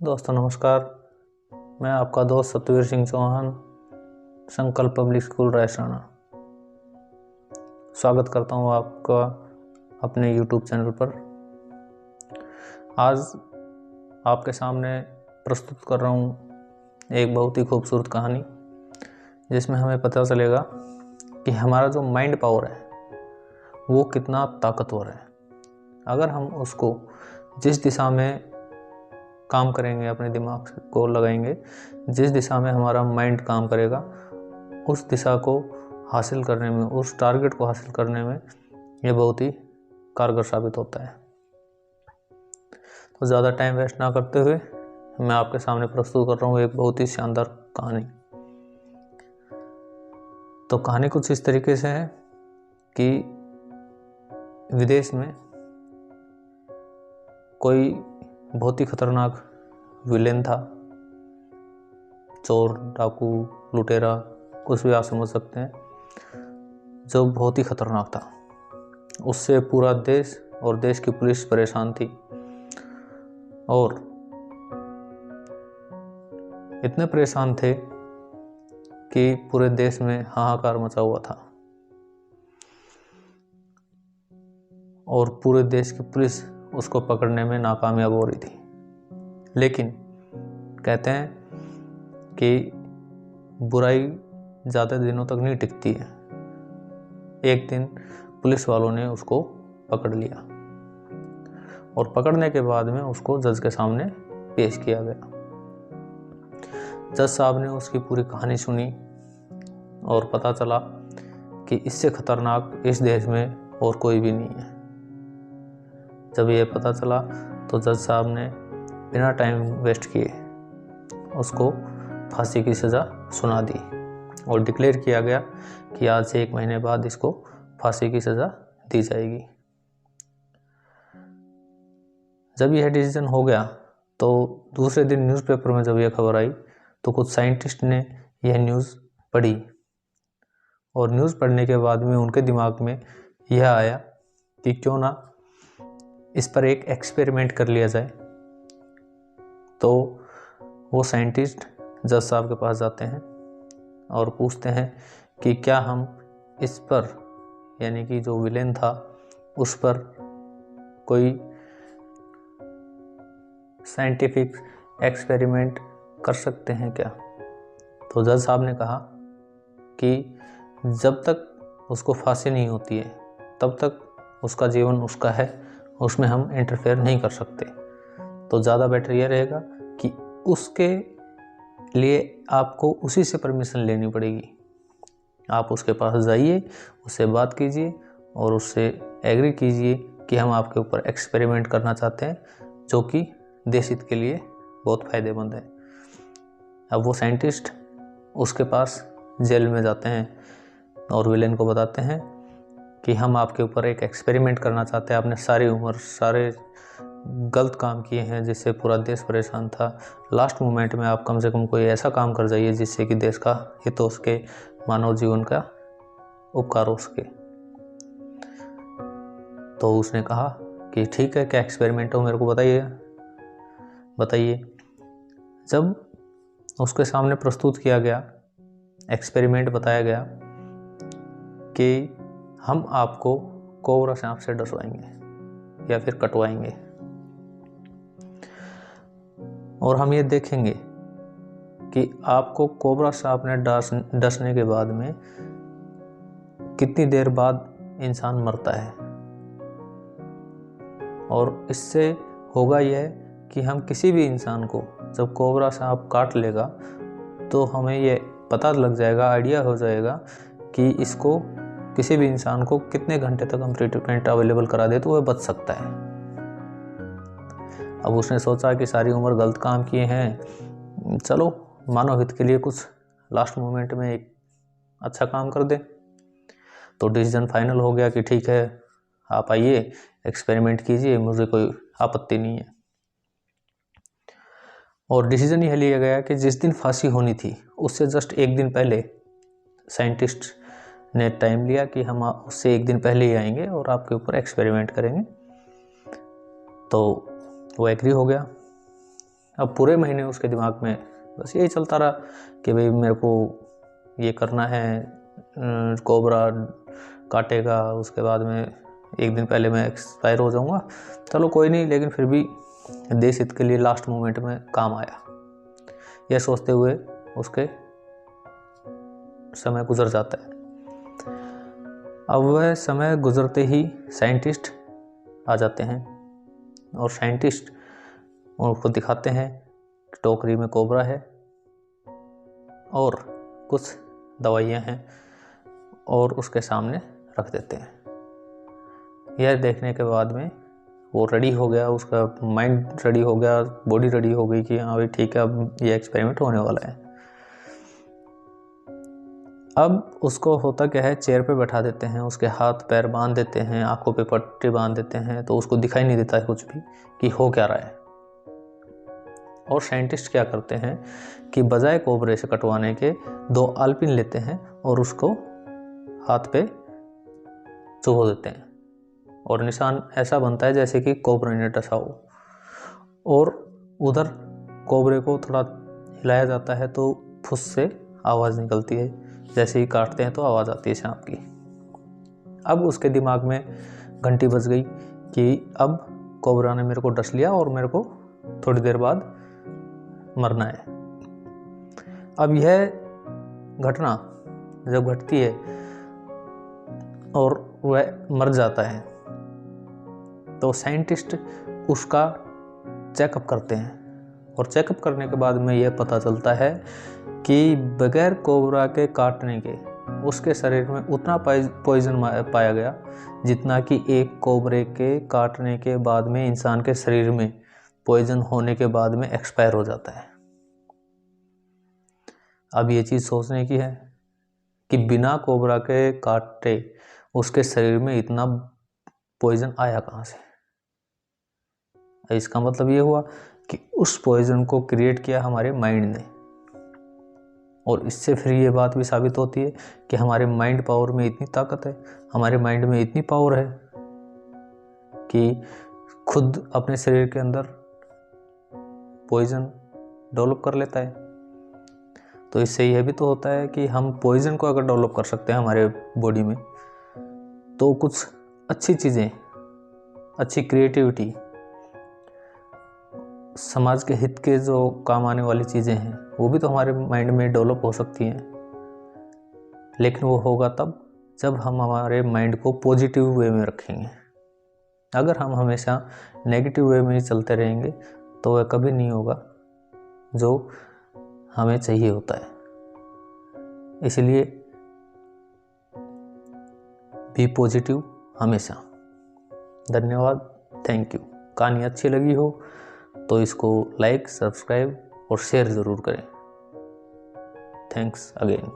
दोस्तों नमस्कार। मैं आपका दोस्त सतवीर सिंह चौहान, संकल्प पब्लिक स्कूल रायसाना। स्वागत करता हूं आपका अपने YouTube चैनल पर। आज आपके सामने प्रस्तुत कर रहा हूं एक बहुत ही खूबसूरत कहानी, जिसमें हमें पता चलेगा कि हमारा जो माइंड पावर है वो कितना ताकतवर है। अगर हम उसको जिस दिशा में काम करेंगे, अपने दिमाग को लगाएंगे, जिस दिशा में हमारा माइंड काम करेगा, उस दिशा को हासिल करने में, उस टारगेट को हासिल करने में ये बहुत ही कारगर साबित होता है। तो ज़्यादा टाइम वेस्ट ना करते हुए मैं आपके सामने प्रस्तुत कर रहा हूँ एक बहुत ही शानदार कहानी। तो कहानी कुछ इस तरीके से है कि विदेश में कोई बहुत ही खतरनाक विलेन था। चोर, डाकू, लुटेरा, कुछ भी आप समझ सकते हैं, जो बहुत ही खतरनाक था। उससे पूरा देश और देश की पुलिस परेशान थी और इतने परेशान थे कि पूरे देश में हाहाकार मचा हुआ था और पूरे देश की पुलिस उसको पकड़ने में नाकामयाब हो रही थी। लेकिन कहते हैं कि बुराई ज़्यादा दिनों तक नहीं टिकती है। एक दिन पुलिस वालों ने उसको पकड़ लिया और पकड़ने के बाद में उसको जज के सामने पेश किया गया। जज साहब ने उसकी पूरी कहानी सुनी और पता चला कि इससे खतरनाक इस देश में और कोई भी नहीं है। जब ये पता चला तो जज साहब ने बिना टाइम वेस्ट किए उसको फांसी की सज़ा सुना दी और डिक्लेयर किया गया कि आज से 1 महीने बाद इसको फांसी की सज़ा दी जाएगी। जब यह डिसीजन हो गया तो दूसरे दिन न्यूज़पेपर में जब यह खबर आई तो कुछ साइंटिस्ट ने यह न्यूज़ पढ़ी और न्यूज़ पढ़ने के बाद में उनके दिमाग में यह आया कि क्यों ना इस पर एक एक्सपेरिमेंट कर लिया जाए। तो वो साइंटिस्ट जज साहब के पास जाते हैं और पूछते हैं कि क्या हम इस पर, यानी कि जो विलेन था उस पर कोई साइंटिफिक एक्सपेरिमेंट कर सकते हैं क्या। तो जज साहब ने कहा कि जब तक उसको फांसी नहीं होती है तब तक उसका जीवन उसका है, उसमें हम इंटरफेयर नहीं कर सकते। तो ज़्यादा बेटर यह रहेगा कि उसके लिए आपको उसी से परमिशन लेनी पड़ेगी। आप उसके पास जाइए, उससे बात कीजिए और उससे एग्री कीजिए कि हम आपके ऊपर एक्सपेरिमेंट करना चाहते हैं, जो कि देश हित के लिए बहुत फ़ायदेमंद है। अब वो साइंटिस्ट उसके पास जेल में जाते हैं और विलेन को बताते हैं कि हम आपके ऊपर एक एक्सपेरिमेंट करना चाहते हैं। आपने सारी उम्र सारे गलत काम किए हैं जिससे पूरा देश परेशान था। लास्ट मोमेंट में आप कम से कम कोई ऐसा काम कर जाइए जिससे कि देश का हित हो सके, मानव जीवन का उपकार हो सके। तो उसने कहा कि ठीक है, क्या एक्सपेरिमेंट हो, मेरे को बताइए। जब उसके सामने प्रस्तुत किया गया एक्सपेरिमेंट, बताया गया कि हम आपको कोबरा सांप से डसवाएंगे या फिर कटवाएंगे और हम ये देखेंगे कि आपको कोबरा सांप ने डसने के बाद में कितनी देर बाद इंसान मरता है। और इससे होगा यह कि हम किसी भी इंसान को जब कोबरा सांप काट लेगा तो हमें ये पता लग जाएगा, आइडिया हो जाएगा कि इसको, किसी भी इंसान को कितने घंटे तक हम ट्रीटमेंट अवेलेबल करा दे तो वह बच सकता है। अब उसने सोचा कि सारी उम्र गलत काम किए हैं, चलो मानव हित के लिए कुछ लास्ट मोमेंट में एक अच्छा काम कर दे। तो डिसीजन फाइनल हो गया कि ठीक है, आप आइए, एक्सपेरिमेंट कीजिए, मुझे कोई आपत्ति नहीं है। और डिसीजन यह लिया गया कि जिस दिन फांसी होनी थी उससे जस्ट 1 दिन पहले साइंटिस्ट ने टाइम लिया कि हम उससे 1 दिन पहले ही आएंगे और आपके ऊपर एक्सपेरिमेंट करेंगे। तो वो एग्री हो गया। अब पूरे महीने उसके दिमाग में बस यही चलता रहा कि भाई मेरे को ये करना है, कोबरा काटेगा, उसके बाद में एक दिन पहले मैं एक्सपायर हो जाऊंगा, चलो कोई नहीं, लेकिन फिर भी देश हित के लिए लास्ट मोमेंट में काम आया, यह सोचते हुए उसके समय गुजर जाता है। अब वह समय गुजरते ही साइंटिस्ट आ जाते हैं और साइंटिस्ट उनको दिखाते हैं कि टोकरी में कोबरा है और कुछ दवाइयाँ हैं और उसके सामने रख देते हैं। यह देखने के बाद में वो रेडी हो गया, उसका माइंड रेडी हो गया, बॉडी रेडी हो गई कि हाँ भाई ठीक है, अब ये एक्सपेरिमेंट होने वाला है। अब उसको होता क्या है, चेयर पे बैठा देते हैं, उसके हाथ पैर बांध देते हैं, आंखों पे पट्टी बांध देते हैं, तो उसको दिखाई नहीं देता है कुछ भी कि हो क्या रहा है। और साइंटिस्ट क्या करते हैं कि बजाय कोबरे से कटवाने के 2 आलपिन लेते हैं और उसको हाथ पे चुभो देते हैं और निशान ऐसा बनता है जैसे कि कोबरे ने डसा हो। और उधर कोबरे को थोड़ा हिलाया जाता है तो फुस से आवाज़ निकलती है, जैसे ही काटते हैं तो आवाज़ आती है सांप की। अब उसके दिमाग में घंटी बज गई कि अब कोबरा ने मेरे को डस लिया और मेरे को थोड़ी देर बाद मरना है। अब यह घटना जब घटती है और वह मर जाता है तो साइंटिस्ट उसका चेकअप करते हैं और चेकअप करने के बाद में यह पता चलता है कि बगैर कोबरा के काटने के उसके शरीर में उतना पॉइजन पाया गया जितना कि एक कोबरे के काटने के बाद में इंसान के शरीर में पॉइजन होने के बाद में एक्सपायर हो जाता है। अब ये चीज़ सोचने की है कि बिना कोबरा के काटे उसके शरीर में इतना पॉइजन आया कहाँ से। इसका मतलब ये हुआ कि उस पॉइजन को क्रिएट किया हमारे माइंड ने। और इससे फिर ये बात भी साबित होती है कि हमारे माइंड पावर में इतनी ताकत है, हमारे माइंड में इतनी पावर है कि खुद अपने शरीर के अंदर पॉइजन डेवलप कर लेता है। तो इससे यह भी तो होता है कि हम पॉइजन को अगर डेवलप कर सकते हैं हमारे बॉडी में, तो कुछ अच्छी चीज़ें, अच्छी क्रिएटिविटी, समाज के हित के जो काम आने वाली चीज़ें हैं वो भी तो हमारे माइंड में डेवलप हो सकती हैं। लेकिन वो होगा तब जब हम हमारे माइंड को पॉजिटिव वे में रखेंगे। अगर हम हमेशा नेगेटिव वे में ही चलते रहेंगे तो वह कभी नहीं होगा जो हमें चाहिए होता है। इसलिए बी पॉजिटिव हमेशा। धन्यवाद, थैंक यू। कहानी अच्छी लगी हो तो इसको लाइक, सब्सक्राइब और शेयर ज़रूर करें। Thanks again.